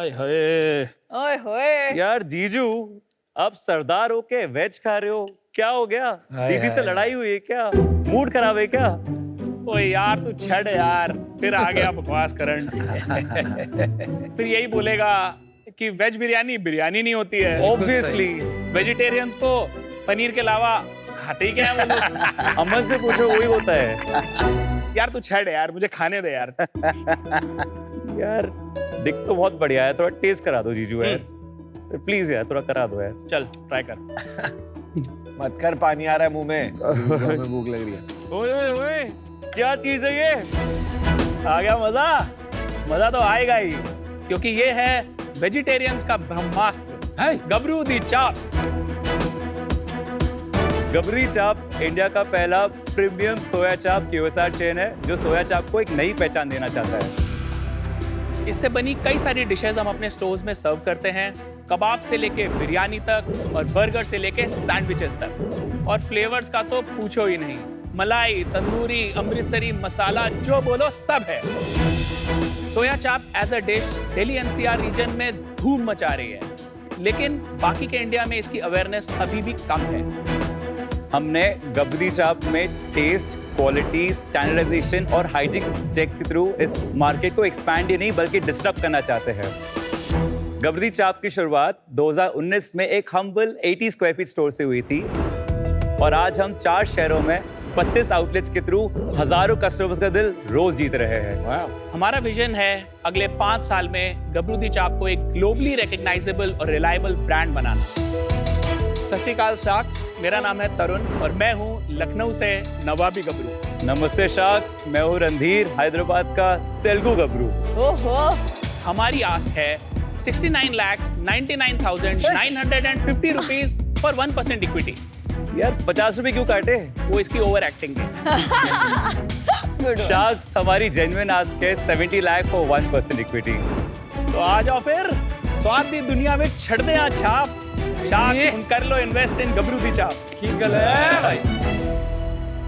हाय ओए होए। यार जीजू, अब सरदार होके वेज खा रहे हो, क्या हो गया? दीदी से लड़ाई हुई है क्या? मूड खराब है क्या? ओए यार तू छड़ यार, फिर आ गया बकवास करंट। फिर यही बोलेगा कि वेज बिरयानी बिरयानी नहीं होती है। ऑब्वियसली वेजिटेरियंस को पनीर के अलावा खाते ही क्या है वो लोग। अमन से पूछो, वही होता है। यार तू छड़ यार, मुझे खाने दे यार। यार दिख तो बहुत बढ़िया है, थोड़ा टेस्ट करा दो जीजू यार, प्लीज यार थोड़ा करा दो यार। चल ट्राई कर। मत कर, पानी आ रहा है मुंह में। हमें भूख लग रही है। ओए ओए ओए, क्या चीज है ये? आ गया मजा? मजा तो आएगा ही, क्योंकि ये है वेजिटेरियंस का ब्रह्मास्त्र, गबरू दी चाप। गबरी चाप इंडिया का पहला प्रीमियम सोया चाप QSR चेन है, जो सोया चाप को एक नई पहचान देना चाहता है। इससे बनी कई सारी डिशेस हम अपने स्टोर्स में सर्व करते हैं, कबाब से लेके बिरयानी तक और बर्गर से लेके सैंडविचेस तक। और फ्लेवर्स का तो पूछो ही नहीं, मलाई, तंदूरी, अमृतसरी, मसाला, जो बोलो सब है। Soya chaap as a dish Delhi NCR region में धूम मचा रही है, लेकिन बाकी के इंडिया में इसकी अवेयरनेस अभी भी कम है। हमने गबरी चाप में टेस्ट, क्वालिटी, स्टैंडर्डाइजेशन और हाइजीन चेक के थ्रू इस मार्केट को एक्सपैंड ही नहीं बल्कि डिसरप्ट करना चाहते हैं। गबरी चाप की शुरुआत 2019 में एक हम्बल 80 स्क्वायर फीट स्टोर से हुई थी, और आज हम 4 शहरों में 25 आउटलेट्स के थ्रू हजारों कस्टमर्स का दिल रोज जीत रहे हैं। हमारा विजन है अगले 5 साल में गबरू दी चाप को एक ग्लोबली रिकग्नाइजेबल और रिलायबल ब्रांड बनाना। सत श्री अकाल शार्क्स, मेरा नाम है तरुण और मैं हूँ लखनऊ से नवाबी गबरू। नमस्ते शार्क्स, मैं हूँ रणधीर, हैदराबाद का तेलुगु गबरू। ओहो। हमारी आस्क है 69,99,950 रुपीज फॉर 1% इक्विटी। यार 50 रुपए क्यों काटे? वो इसकी ओवर एक्टिंग है। शार्क्स, हमारी जेन्युइन आस्क है 70 लाख फॉर 1% इक्विटी। तो आ जाओ फिर, स्वाद दी दुनिया में छड़ दे आज छाप। शार्क्स, तुम कर लो इन्वेस्ट इन गबरू दी चाप। की गल है भाई।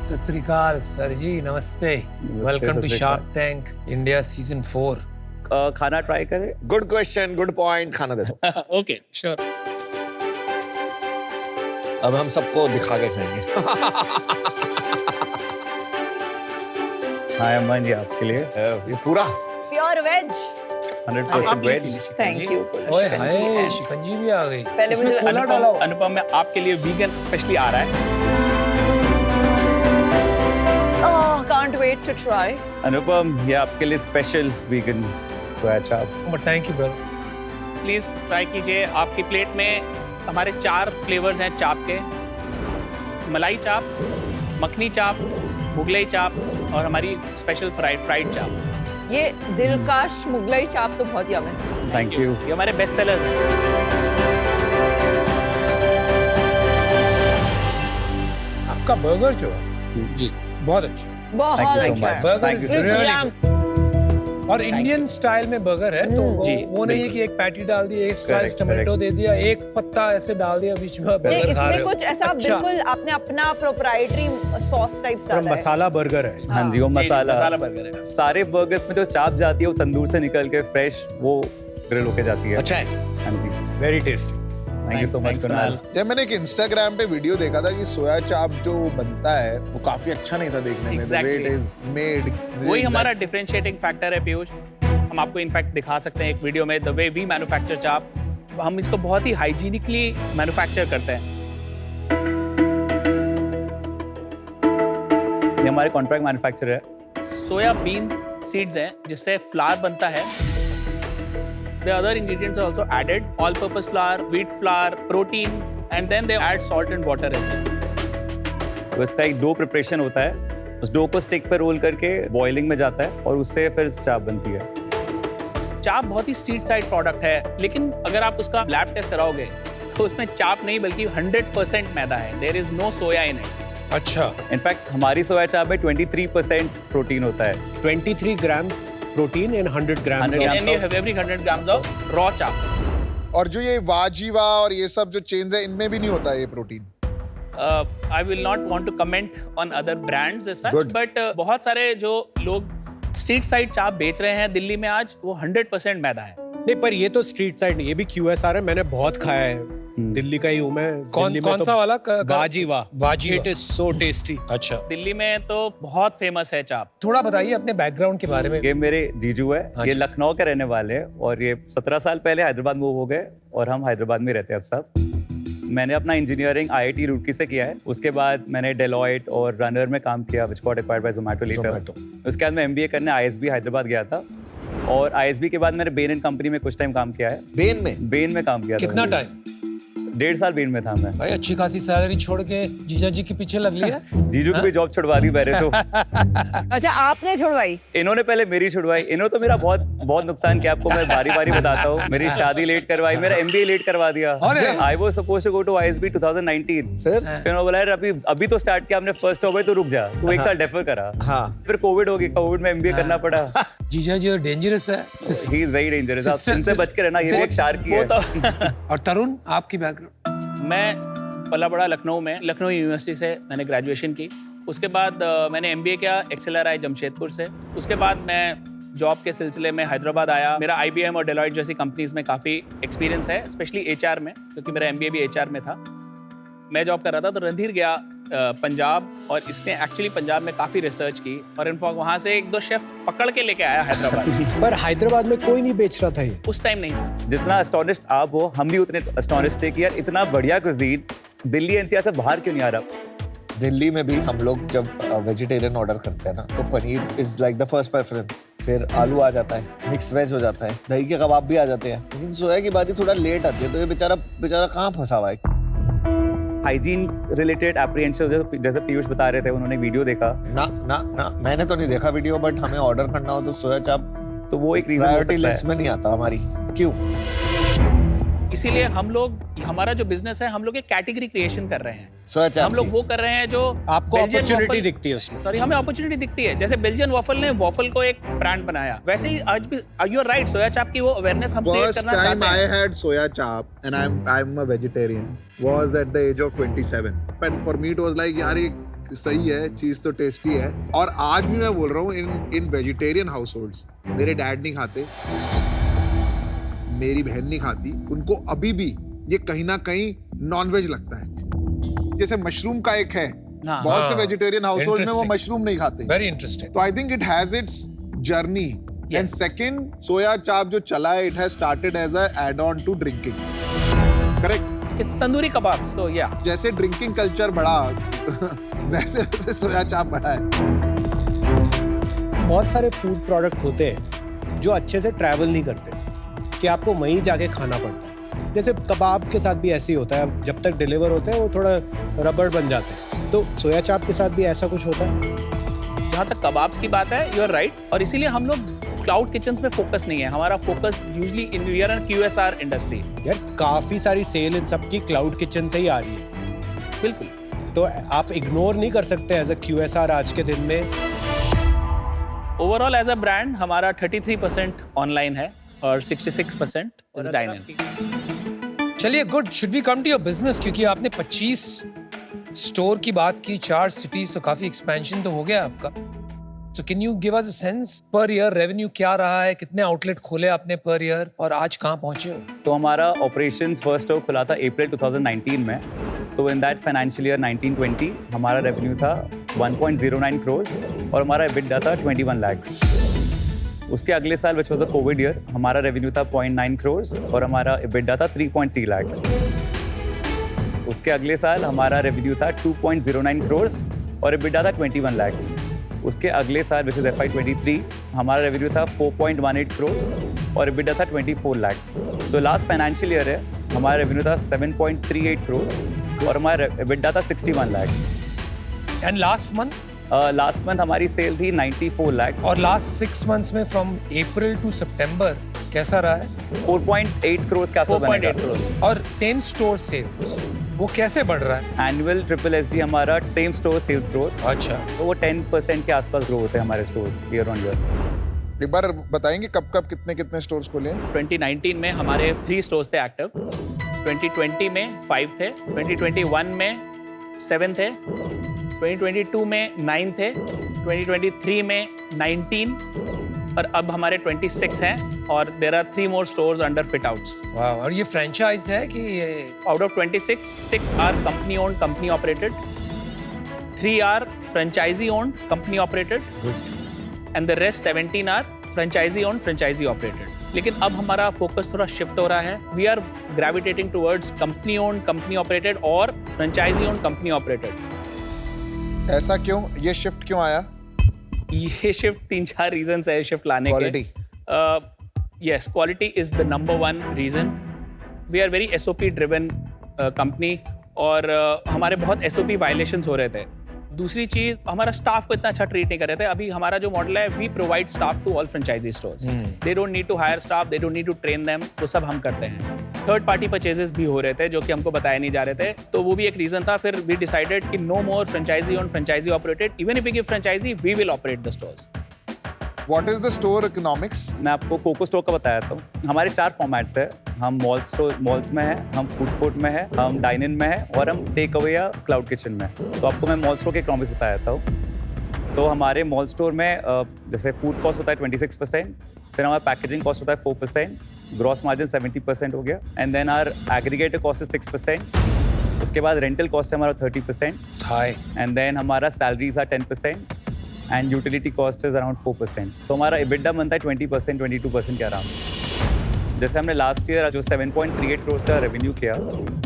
सत श्री अकाल सर जी, नमस्ते। Welcome to shark tank India season 4। खाना ट्राई करें? Good question, good point. खाना दे दो। Okay sure. अब हम सबको दिखा के खाएंगे। हाँ अमन, ये आपके लिए ये पूरा pure veg. 100% veg. Thank you. ओए हाय, शिकंजी भी आ गई। पहले इसमें मुझे कोला डाला हुआ। अनुपम में आपके लिए वीगन स्पेशली आ रहा है। Can't wait to try. Anupam, ये आपके लिए special vegan soya chaap. But thank you brother. Please try कीजिए। आपकी प्लेट में हमारे 4 फ्लेवर्स हैं चाप के, मलाई चाप, मखनी चाप, मुगलई चाप और हमारी स्पेशल फ्राइड चाप। ये दिलकश मुगलई चाप तो बहुत यम है। Thank you. ये हमारे बेस्ट सेलर्स हैं। आपका बर्गर जो है जी बहुत अच्छा, बहुत Thank you so अच्छा much. है। Burger Thank you is so much. Really good. और इंडियन स्टाइल में बर्गर है, तो जी, वो नहीं है कि एक पैटी डाल दी, एक स्लाइस Correct, टमाटो correct. दे दिया, एक पत्ता ऐसे डाल दिया बीच में, नहीं, बर्गर खा रहे इसमें हो। कुछ ऐसा अच्छा, बिल्कुल आपने अपना प्रोप्राइटरी सॉस टाइप्स पूरा डाला है। मसाला बर्गर है। हाँ जी, वो जी, मसाला मसाला बर्गर है। सारे बर्गर्स में जो चाप जाती है वो तंदूर से निकल के फ्रेश वो ग्रिल होके जाती है। अच्छा है। हाँ जी, very tasty. Thank you so much Kunal. जब मैंने एक इंस्टाग्राम पे वीडियो देखा था कि सोया चाप जो बनता है वो काफी अच्छा नहीं था देखने में। The way it Exactly. is made, वही हमारा डिफरेंशिएटिंग फैक्टर है पीयूष। हम आपको इनफैक्ट दिखा सकते हैं एक वीडियो में, द वे वी मैन्युफैक्चर चाप। हम इसको बहुत ही हाइजीनिकली मैन्युफैक्चर करते हैं। ये हमारे कॉन्ट्रैक्ट मैन्युफैक्चरर है। सोयाबीन सीड्स हैं जिससे फ्लावर बनता है। The other ingredients are also added: all-purpose flour, wheat flour, protein, and then they add salt and water as well. तो इसका एक डो प्रिपरेशन होता है, उस डो को स्टिक पर रोल करके बॉइलिंग में जाता है और उससे फिर चाप बनती है। चाप बहुत ही स्ट्रीट साइड प्रोडक्ट है, लेकिन अगर आप उसका लैब टेस्ट कराओगे तो उसमें चाप नहीं बल्कि 100% मैदा है। There is no soya in it. अच्छा, इनफैक्ट हमारी सोया चाप में 23% प्रोटीन होता है। 23 gram protein in 100 gram. 100 grams And you of- have every 100 grams of raw चाप. और जो ये वाजीवा और ये सब जो चेन्स है इनमें भी नहीं होता ये protein. I will not want to comment on other brands as such, Good. but बहुत सारे जो लोग स्ट्रीट साइड चाप बेच रहे हैं दिल्ली में आज, वो 100% मैदा है। नहीं, पर ये तो स्ट्रीट साइड, ये भी QSR है, मैंने बहुत खाया है। दिल्ली का ही हूँ मैं। कौन सा वाला? वाजीवा। वाजीवा। It is so tasty. अच्छा, दिल्ली में तो बहुत फेमस है चाप। थोड़ा बताइए अपने बैकग्राउंड के बारे में। ये मेरे जीजू है, ये अच्छा। लखनऊ के रहने वाले हैं और ये 17 साल पहले हैदराबाद मूव हो गए और हम हैदराबाद में रहते हैं अब सब। मैंने अपना इंजीनियरिंग IIT रुड़की से किया है। उसके बाद मैंने डेलॉयट और रनर में काम किया, which got acquired by Zomato later। उसके बाद मैं MBA करने ISB हैदराबाद गया था और ISB के बाद मैंने बेन एंड कंपनी में कुछ टाइम काम किया है। बेन में काम किया था। कितना टाइम? 1.5 साल बेन में था मैं। भाई अच्छी खासी सैलरी छोड़ के जीजा जी के पीछे लग लिया। जीजू की भी जॉब छुड़वा दी मैंने तो। अच्छा, आपने छुड़वाई? इन्होंने पहले मेरी छुड़वाई। इन्होंने तो मेरा बहुत नुकसान किया, आपको मैं बारी बारी बताता हूँ। मेरी शादी लेट करवाई, मेरा MBA लेट करवा दिया। I was supposed to go to ISB 2019। फिर उन्होंने बोला यार अभी तो स्टार्ट किया हमने, फर्स्ट जॉब है तो रुक जा, तू 1 साल डेफर करा। फिर कोविड हो गई, कोविड में MBA करना पड़ा। जीजा जी डेंजरस है। He is very dangerous। आप इनसे बच के रहना, ये भी एक शार्क ही है। और तरुण, आपकी बैकग्राउंड? मैं पला बड़ा लखनऊ में, लखनऊ यूनिवर्सिटी से मैंने ग्रेजुएशन की। उसके बाद मैंने MBA किया XLRI जमशेदपुर से। उसके बाद मैं जॉब के सिलसिले में हैदराबाद आया। मेरा IBM और डेलॉयट जैसी कंपनीज में काफ़ी एक्सपीरियंस है, स्पेशली HR में, क्योंकि मेरा MBA भी HR में था। मैं जॉब कर रहा था तो रणधीर गया पंजाब और इसने एक्चुअली पंजाब में काफ़ी रिसर्च की और इनफॉर्म वहाँ से 1-2 शेफ पकड़ के लेके आया हैदराबाद। पर हैदराबाद में कोई नहीं बेच रहा था ये उस टाइम नहीं था। जितना एस्टोनिश्ड आप हो, हम भी उतने एस्टोनिश्ड थे कि यार इतना बढ़िया कुजीन दिल्ली NCR से बाहर क्यों नहीं आ रहा। दिल्ली में भी हम लोग जब वेजिटेरियन ऑर्डर करते हैं ना, तो paneer is like the first preference. फिर आलू आ जाता है, मिक्स वेज हो जाता है, दही के कबाब भी आ जाते हैं। लेकिन सोया की बात थोड़ा लेट आती है, तो ये बेचारा कहाँ फंसा हुआ है। हाइजीन रिलेटेड एप्रीहेंशन, जैसे पीयूष बता रहे थे, उन्होंने वीडियो देखा ना मैंने तो नहीं देखा वीडियो, बट हमें ऑर्डर करना हो तो सोया चाप तो वो एक रीजन प्रायोरिटी लिस्ट में नहीं आता हमारी। क्यों? इसीलिए हम लोग, हमारा जो बिजनेस है, हम लोग एक कैटेगरी क्रिएशन कर रहे हैं। सोया चाप हम लोग वो कर रहे हैं जो आपको अपॉर्चुनिटी दिखती है उसमें। सॉरी, हमें अपॉर्चुनिटी दिखती है। जैसे बेल्जियन वॉफल ने वॉफल को एक ब्रांड बनाया, वैसे ही आज भी यू आर राइट, सोया चाप की वो अवेयरनेस हम क्रिएट करना चाहते हैं। First time I had soya chap and I'm a vegetarian was at the age of 27 and for me it was like यार ये सही है, चीज तो टेस्टी है। और आज भी मैं बोल रहा हूँ इन वेजिटेरियन हाउसहोल्ड्स, मेरे डैड नहीं खाते, मेरी बहन नहीं खाती, उनको अभी भी ये कहीं ना कहीं नॉनवेज लगता है। जैसे मशरूम का एक है, बहुत से वेजिटेरियन हाउसहोल्ड में वो मशरूम नहीं खाते। Very interesting. तो I think it has its journey. And second, soya chaap जो चला है, it has started as a add on to drinking. Correct? It's tandoori kebab. So या जैसे ड्रिंकिंग कल्चर बढ़ा वैसे सोया चाप बढ़ा है। बहुत सारे फूड प्रोडक्ट होते हैं जो अच्छे से ट्रैवल नहीं करते, कि आपको वहीं जाके खाना पड़ता है। जैसे कबाब के साथ भी ऐसे ही होता है, जब तक डिलीवर होते हैं वो थोड़ा रबड़ बन जाते हैं। तो सोया चाप के साथ भी ऐसा कुछ होता है। जहाँ तक कबाब्स की बात है, यू आर राइट। और इसीलिए हम लोग क्लाउड किचन्स में फोकस नहीं है। हमारा focus usually in we are an QSR industry. यार काफी सारी सेल इन सबकी क्लाउड किचन से ही आ रही है। बिल्कुल। तो आप इग्नोर नहीं कर सकते एज अ QSR आज के दिन में। ओवरऑल एज अ ब्रांड हमारा 33% ऑनलाइन है और 66% डाइन इन। चलिए, good. Should we come to your business, क्योंकि आपने 25 स्टोर की बात की, 4 सिटीज, तो काफी एक्सपेंशन तो हो गया आपका। So can you give us a sense per year revenue क्या रहा है, कितने आउटलेट खोले आपने पर ईयर और आज कहाँ पहुंचे हो? तो हमारा ऑपरेशंस फर्स्ट स्टोर खुला था अप्रैल 2019 में। तो इन दैट फाइनेंशियल ईयर 1920 हमारा रेवेन्यू था 1.09 करोर्स और हमारा EBITDA था 21 lakhs। उसके अगले साल which was the Covid year, हमारा रेवेन्यू था 0.9 करोर्स और हमारा EBITDA था 3.3 lakhs। उसके अगले साल हमारा रेवेन्यू था 2.09 करोर्स और EBITDA था 21 lakhs। उसके अगले साल विच इज FY23 हमारा रेवेन्यू था 4.18 करोर्स और EBITDA था 24 lakhs। तो लास्ट फाइनेंशियल ईयर है, हमारा रेवेन्यू था 7.38 करोर्स और हमारा EBITDA था 61 lakhs। And last month? Last month हमारी सेल थी 94 lakhs। और लास्ट 6 मंथ्स में फ्रॉम अप्रैल टू सितंबर कैसा रहा है? 4.8 करोर्स के आसपास बनेगा। 4.8 करोर्स। और सेम स्टोर सेल्स वो कैसे बढ़ रहा है? एनुअल SSSG हमारा सेम स्टोर सेल्स ग्रोथ, अच्छा, तो वो 10% के आसपास ग्रो होते हैं हमारे स्टोर्स ईयर ऑन ईयर। एक बार बताएंगे कब कितने स्टोर्स खोले हैं? 2019 में हमारे 3 स्टोर्स थे एक्टिव, 2020 में 5 थे, 2021 में 7 थे, 2022 में 9 थे, 2023 में 19, और अब हमारे 26 हैं और there are 3 more stores under fit outs. वाह, और ये फ्रेंचाइज है कि ये Out of 26, 6 are company owned, company operated. 3 are franchisee owned, company operated. And the rest 17 are franchisee owned, franchisee operated. लेकिन अब हमारा फोकस थोड़ा शिफ्ट हो रहा है. We are gravitating towards company owned, company operated और franchisee owned, company operated. ऐसा क्यों, ये शिफ्ट क्यों आया? ये शिफ्ट 3-4 रीजंस है शिफ्ट लाने Quality. के. Yes, quality is the number 1 reason. We are very SOP driven company और हमारे बहुत SOP वायलेशंस हो रहे थे. दूसरी चीज, हमारा स्टाफ को इतना अच्छा ट्रीट नहीं कर रहे थे. अभी हमारा जो मॉडल है, we provide staff to all franchisee stores. They don't need to hire staff, they don't need to train them. वो सब हम करते हैं. थर्ड पार्टी परचेजेस भी हो रहे थे जो कि हमको बताए नहीं जा रहे थे, तो वो भी एक रीजन था. फिर वी डिसाइडेड कि no more franchisee on franchisee operated. Even if we give franchisee, we will operate the stores. What is the store economics? मैं आपको कोको स्टोर का बताया था. हमारे 4 फॉर्मेट्स है. हम मॉल्स में है, हम फूड कोर्ट में है, हम डाइन इन में है और हम टेक अवे या क्लाउड किचन में. तो आपको मैं मॉल स्टोर के इकोनॉमिक्स बताया था. तो हमारे मॉल स्टोर में जैसे फूड कॉस्ट होता है 26%, फिर हमारा पैकेजिंग कॉस्ट होता है 4%, ग्रॉस मार्जिन 70% हो गया, and then our aggregator cost है 6%. उसके बाद रेंटल कॉस्ट है हमारा 30%, हाई. एंड देन हमारा salaries are 10%, and utility cost is around 4%. तो हमारा EBITDA बनता है 20%, 22% के अराउंड. जैसे हमने लास्ट ईयर जो 7.38 करोड़ का रेवेन्यू किया,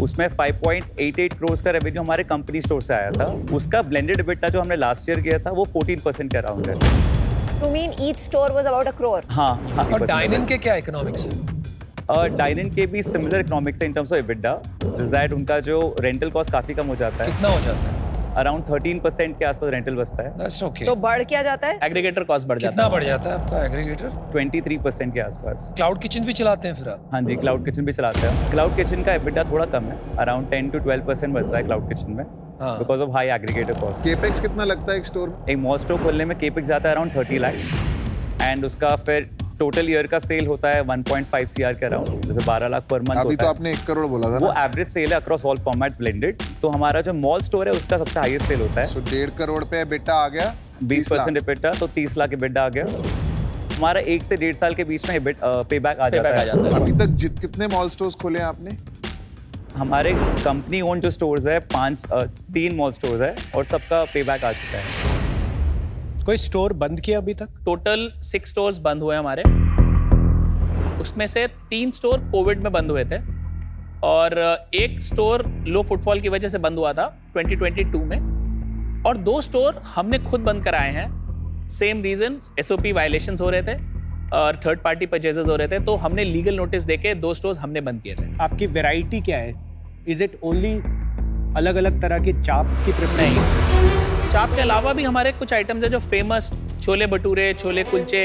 उसमें 5.88 करोड़ का रेवेन्यू हमारे कंपनी स्टोर से आया था. उसका ब्लेंडेड EBITDA जो हमने लास्ट ईयर किया था वो 14% के अराउंड है. You mean each store was about 1 crore? हाँ. और डाइन इन के क्या इकोनॉमिक्स है? डाइन इन के भी सिमिलर इकोनॉमिक्स है इन टर्म्स ऑफ EBITDA. जिस दैट उनका जो रेंटल कॉस्ट काफ़ी कम हो जाता है. कितना हो जाता है? अराउंड 13% के आसपास रेंटल बचता है. That's okay. तो बढ़ क्या जाता है? एग्रीगेटर कॉस्ट बढ़ जाता कितना है. बढ़ जाता है आपका एग्रीगेटर? 23% के आसपास. क्लाउड किचन भी चलाते हैं फिर आप? हाँ जी, क्लाउड किचन भी चलाते हैं. क्लाउड किचन का EBITDA थोड़ा कम है. अराउंड 10 to 12% बचता है क्लाउड किचन में, हाँ. Because of high aggregator cost. Capex कितना लगता है एक स्टोर में? एक मॉल स्टोर खोलने में केपेक्स जाता है अराउंड 30 lakhs, एंड उसका फिर टोटल ईयर का सेल होता है 1.5 CR के अराउंड, जैसे 12 लाख पर मंथ अभी होता तो है. आपने 1 करोड़ बोला था वो ना? एवरेज सेल है अक्रॉस ऑल फॉर्मेट्स ब्लेंडेड. तो हमारा जो मॉल स्टोर है उसका सबसे हाईएस्ट सेल होता है. सो 1.5 करोड़ पे बेटा आ गया 20% EBITDA, तो 30 लाख EBITDA आ गया. हमारा 1 से 1.5 साल के बीच में पे बैक आ जाता है. अभी तक कितने मॉल स्टोर्स खोले हैं आपने? हमारे कंपनी ओन जो स्टोर्स है 3 मॉल स्टोर्स है और सबका पे बैक आ चुका है. कोई स्टोर बंद किया अभी तक? टोटल 6 स्टोर्स बंद हुए हमारे. उसमें से 3 स्टोर कोविड में बंद हुए थे और 1 स्टोर लो फुटफॉल की वजह से बंद हुआ था 2022 में, और 2 स्टोर हमने खुद बंद कराए हैं. सेम रीजन, SOP वायलेशंस हो रहे थे और थर्ड पार्टी परचेजेस हो रहे थे, तो हमने लीगल नोटिस देके 2 स्टोर्स हमने बंद किए थे. आपकी वैरायटी क्या है? इज इट ओनली अलग अलग तरह की चाप की प्रिपरेशन? नहीं, चाप के अलावा भी हमारे कुछ आइटम्स है जो फेमस, छोले भटूरे, छोले कुलचे,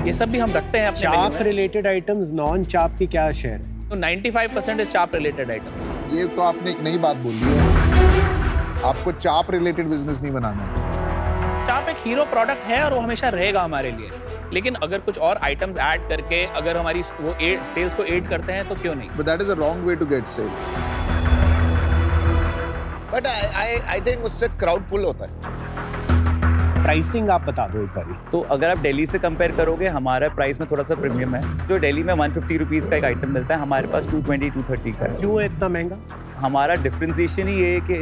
ये सब भी हम रखते हैं अपने चाप मेन्यू में. रिलेटेड आइटम्स, नॉन चाप की क्या शेयर है? तो 95% इज चाप रिलेटेड आइटम्स. ये तो आपने एक नई बात बोल दी है. आपको चाप रिलेटेड बिजनेस नहीं बनाना है. चाप एक हीरो प्रोडक्ट है और वो हमेशा रहेगा हमारे लिए, लेकिन अगर कुछ और आइटम्स ऐड करके अगर हमारी वो सेल्स को एड करते हैं तो क्यों नहीं. But that is a wrong way to get sales. But I think उससे क्राउड पुल होता है. प्राइसिंग आप बता दो एक बारी. तो अगर आप दिल्ली से कंपेयर करोगे, हमारा प्राइस में थोड़ा सा प्रीमियम है. जो दिल्ली में 150 रुपीज़ का एक आइटम मिलता है, हमारे पास 220, 230 का है. क्यों है इतना महंगा? हमारा डिफ्रेंसिएशन ही ये है कि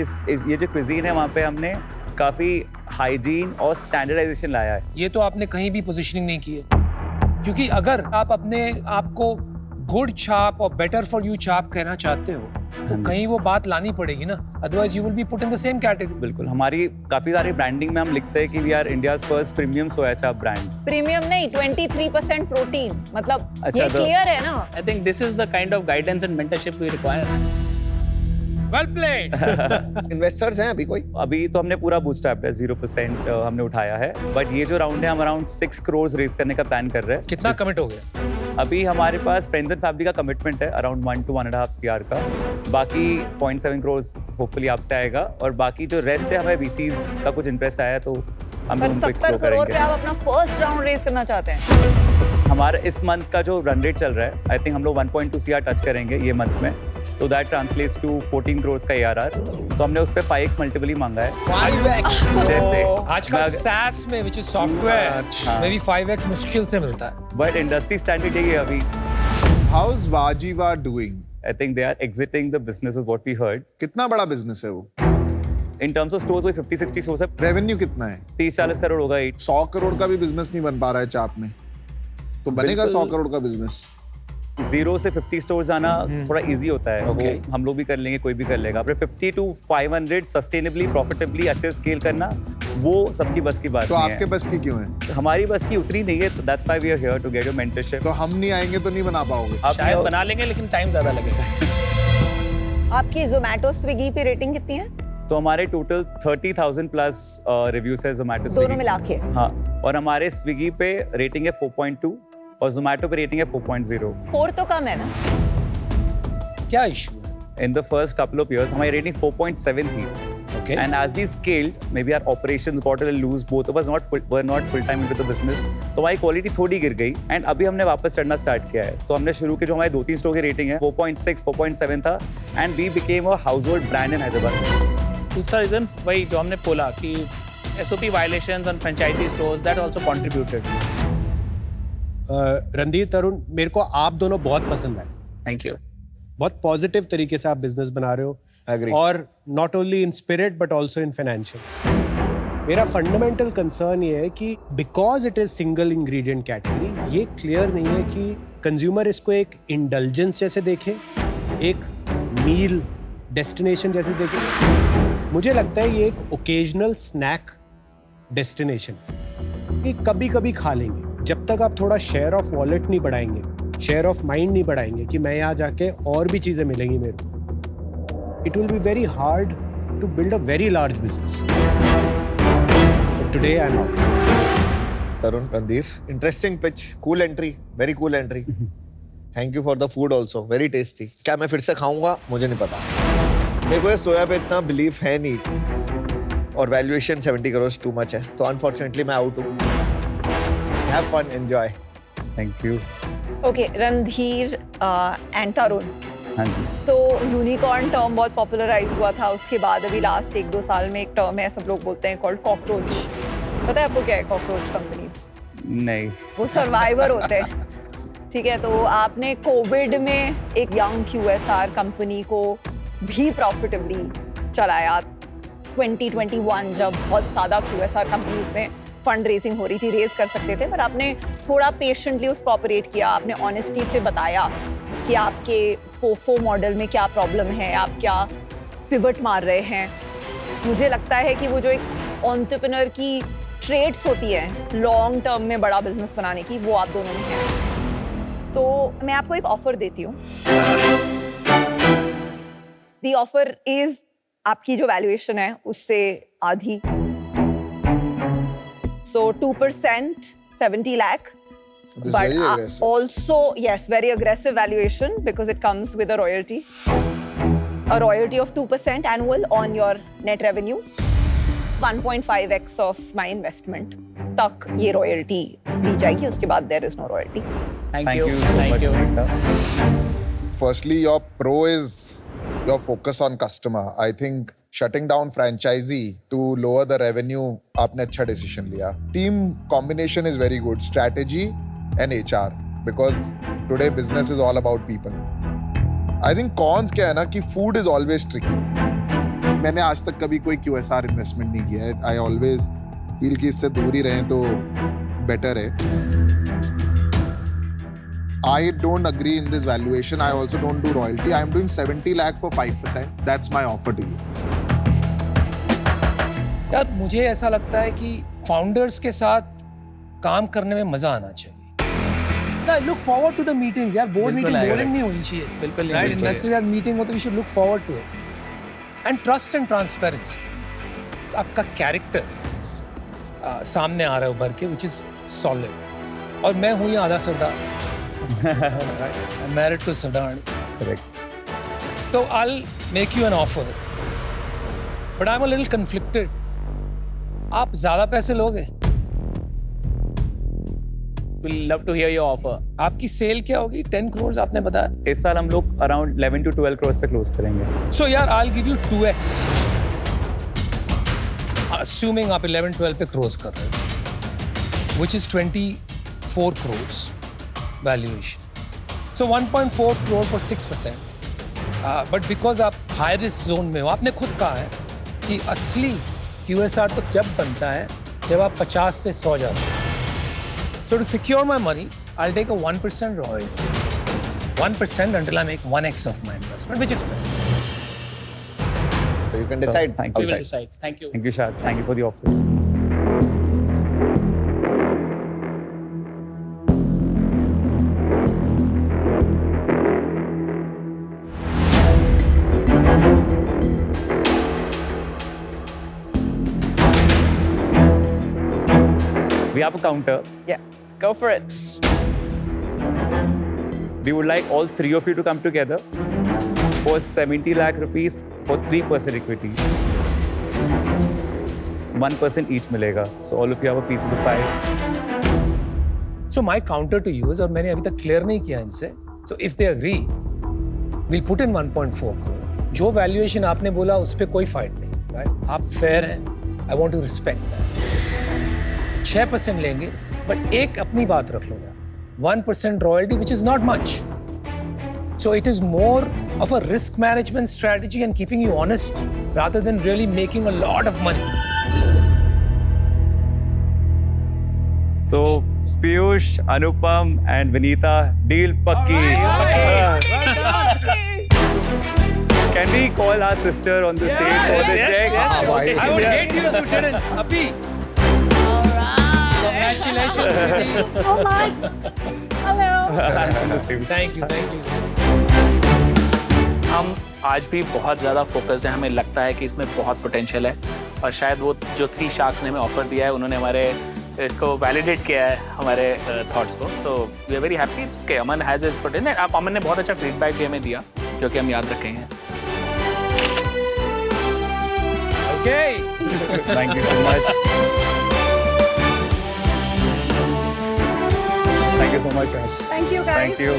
ये जो क्विजीन है वहाँ पे हमने काफ़ी हाइजीन और स्टैंडर्डाइजेशन लाया है. ये तो आपने कहीं भी पोजीशनिंग नहीं की है, क्योंकि अगर आप अपने आप को गुड चाप और बेटर फॉर यू चाप कहना चाहते हो तो कहीं वो बात लानी पड़ेगी ना, otherwise you will be put in the same category. बिल्कुल. हमारी काफ़ी सारी ब्रांडिंग में हम लिखते हैं कि we are India's first premium soya chaap brand. Premium नहीं, 23% प्रोटीन, मतलब अच्छा, ये तो- क्लियर है ना? I think this is the kind of guidance and mentorship we require. Well played. Investors हैं अभी कोई? अभी तो हमने पूरा बूटस्ट्रैप है, 0% हमने उठाया है. बट ये जो राउंड है हम अराउंड 6 करोड़ रेज करने का प्लान कर रहे हैं. कितना कमिट हो गया? अभी हमारे पास फ्रेंड्स एंड फैमिली का कमिटमेंट है अराउंड 1 to 1.5 CR का. बाकी 0.7 करोड़ होपफुली आपसे आएगा, और बाकी जो रेस्ट है हमें VCs का कुछ इंटरेस्ट आया तो हम पर उनको 70 एक्सप्लोर करोड़ पे करेंगे. आप अपना फर्स्ट राउंड रेस करना चाहते हैं? हमारा इस मंथ का जो रन रेट चल रहा है, आई थिंक हम लोग 1.2 CR टच करेंगे ये मंथ में. तो दैट ट्रांसलेट्स टू 14 crores का ARR। तो हमने उस पर 5x मल्टीपल ही मांगा है। 5x जैसे आजकल SaaS में which is software में भी 5x मुश्किल से मिलता है। बट इंडस्ट्री स्टैंडर्ड यही है अभी। How's Vajiva doing? I think they are exiting the business is what we heard. कितना बड़ा बिजनेस है वो? In terms of stores, वही 50-60 stores है। रेवेन्यू कितना है? 30-40 करोड़ होगा। 100 करोड़ का भी बिजनेस नहीं बन पा रहा है चाप में, तो बनेगा 100 करोड़ का बिजनेस। 0 से 50 स्टोर्स आना थोड़ा इजी होता है। Okay. वो हम लोग भी कर लेंगे, कोई भी कर लेगा। अपने 50 to 500 सस्टेनेबली प्रॉफिटेबली अच्छे स्केल करना, वो सबकी बस की बात तो नहीं आपके है। बस की क्यों है? हमारी बस की उतरी नहीं है, तो that's why we are here to get your mentorship. तो हम नहीं आएंगे तो नहीं बना पाओगे। आप शायद बना लेंगे लेकिन टाइम ज्यादा लगेगा। आपकी जोमेटो स्विगी पे रेटिंग कितनी है? तो हमारे टोटल 30,000 प्लस रिव्यूज है जोमेटो दोनों मिला के? हाँ, और हमारे स्विगी पे रेटिंग है 4.2 और जोमेटो पे रेटिंग है 4.0। 4 तो कम है ना? क्या इशू है? In the first couple of years हमारी रेटिंग 4.7 थी। Okay. And as we scaled, maybe our operations got a little loose. Both of us were not full time into the business. तो हमारी क्वालिटी थोड़ी गिर गई and अभी हमने वापस चढ़ना स्टार्ट किया है। तो हमने शुरू के जो हमारे 2-3 स्टोर की रेटिंग है 4.6, 4.7 था and we became a household brand in Hyderabad. दूसरा रीजन वही जो हमने बोला कि SOP violations on franchisee stores that also contributed. Randhir, तरुण, मेरे को आप दोनों बहुत पसंद आए। Thank you. बहुत पॉजिटिव तरीके से आप बिजनेस बना रहे हो। Agree. और not only in spirit but also in financials. मेरा फंडामेंटल कंसर्न ये है कि because it is single ingredient category, ये क्लियर नहीं है कि कंज्यूमर इसको एक इंडल्जेंस जैसे देखे, एक मील डेस्टिनेशन जैसे देखे। मुझे लगता है ये एक ओकेजनल स्नैक डेस्टिनेशन, ये कभी कभी खा लेंगे। जब तक आप थोड़ा शेयर ऑफ वॉलेट नहीं बढ़ाएंगे, शेयर ऑफ माइंड नहीं बढ़ाएंगे कि मैं यहाँ जाके और भी चीजें मिलेंगी मेरे को, it will be very hard to build a very large business. But today I'm out. Tarun, Randhir, interesting pitch, cool entry, very cool entry. Thank you for the food also, very tasty. क्या मैं फिर से खाऊंगा? मुझे नहीं पता। मेरे को ये सोया पे इतना बिलीफ है नहीं और वैल्यूएशन 70 करोड़ टू मच है, तो अनफॉर्चुनेटली मैं आउट हूँ। Have fun, enjoy. Thank you. Okay, Randhir and Tarun, हाँ जी। सो यूनिकॉर्न टर्म बहुत पॉपुलराइज हुआ था, उसके बाद अभी लास्ट 1-2 साल में एक टर्म है, सब लोग बोलते हैं कॉल्ड कॉकरोच। पता है आपको क्या है कॉकरोच कंपनीज? नहीं। वो सर्वाइवर होते हैं, ठीक है? तो आपने कोविड में एक यंग QSR कंपनी को भी प्रॉफिटेबली चलाया। 2021 जब बहुत ज़्यादा QSR कंपनीज में फंड रेजिंग हो रही थी, रेज कर सकते थे, पर आपने थोड़ा पेशेंटली उसको ऑपरेट किया। आपने ऑनेस्टी से बताया कि आपके फोफो मॉडल में क्या प्रॉब्लम है, आप क्या पिवट मार रहे हैं। मुझे लगता है कि वो जो एक एंटरप्रेन्योर की ट्रेड्स होती है लॉन्ग टर्म में बड़ा बिजनेस बनाने की, वो आप दोनों में है। तो मैं आपको एक ऑफर देती हूँ। द ऑफर इज आपकी जो वैल्यूएशन है उससे आधी, सो 2%, 70 lakh. This is But very aggressive. also, yes, very aggressive valuation because it comes with a royalty. A royalty of 2% annual on your net revenue. 1.5x of my investment तक ये royalty दी जाएगी, उसके बाद there is no royalty. Thank Thank you. you so Thank much, you. Sunita. Firstly, your pro is your focus on customer. I think shutting down franchisee to lower the revenue, आपने अच्छा decision लिया. Team combination is very good. Strategy and HR, because today business is all about people. I think cons क्या है ना कि food is always tricky. मैंने आज तक कभी कोई QSR investment नहीं किया है. I always feel कि इससे दूर ही रहें तो better है. I don't agree in this valuation. I also don't do royalty. I am doing 70 lakh for 5%. That's my offer to you. यार मुझे ऐसा लगता है कि फाउंडर्स के साथ काम करने में मजा आना चाहिए। Look forward to the meetings यार, बोर्ड मीटिंग बोरिंग नहीं होनी चाहिए। बिल्कुल नहीं राइट, होनी चाहिए। इन्वेस्टर के साथ मीटिंग हो तो we should look forward to it. And trust and transparency, आपका कैरेक्टर सामने आ रहा है उभर के, विच इज सॉलिड। और मैं हूँ ये आधा सरदार, मैरिड टू सरदार। Correct. तो I'll make you an offer, but I'm a little conflicted. आप ज्यादा पैसे लोगे We'll love to hear your offer. आपकी सेल क्या होगी? 10 crores आपने बताया. इस साल हम लोग अराउंड 11 to 12 crores पे क्लोज करेंगे. So यार, I'll give you 2x. Assuming आप 11-12 पे क्लोज कर रहे हो, which is 24 crores valuation. So 1.4 crore for 6%. But because आप high risk zone में हो, आपने खुद कहा है कि असली QSR तो जब बनता है जब आप 50 से 100 जाते हो. So to secure my money, I'll take a 1% royalty. 1% until I make 1x of my investment, which is fair. So you can decide thank We will outside. decide. Thank you. Thank you, Shad. Thank you for the offers. We have a counter. Yeah, go for it. We would like all three of you to come together for 70 lakh rupees for 3% equity. 1% each मिलेगा. So all of you have a piece of the pie. So my counter to you is, और मैंने अभी तक clear नहीं किया इनसे, so if they agree, we'll put in 1.4 crore. जो valuation आपने बोला उस पर कोई फाइट नहीं, right? आप फेयर हैं, I want to respect that. 6% लेंगे, but एक अपनी बात रख लो यार, 1% royalty, which is not much. So it is more of a risk management strategy and keeping you honest rather than really making a lot of money. So Piyush, Anupam and Vinita, deal pakki. Can we call our sister on the stage for the check? I would hate you if you didn't. Abhi. Congratulations, Vinity. So much. Hello. Thank you, thank you. हम आज भी बहुत ज़्यादा focused हैं. हमें लगता है कि इसमें बहुत पोटेंशियल है और शायद वो जो 3 शार्क्स ने हमें ऑफर दिया है उन्होंने हमारे इसको वैलिडेट किया है हमारे थॉट्स को. So we are very happy. It's okay. Aman has his potential. आप अमन ने बहुत अच्छा फीडबैक भी हमें दिया जो कि हम याद रखेंगे. Okay. Thank you so much. Thank you so much, Raj. Thank you, guys. Thank you.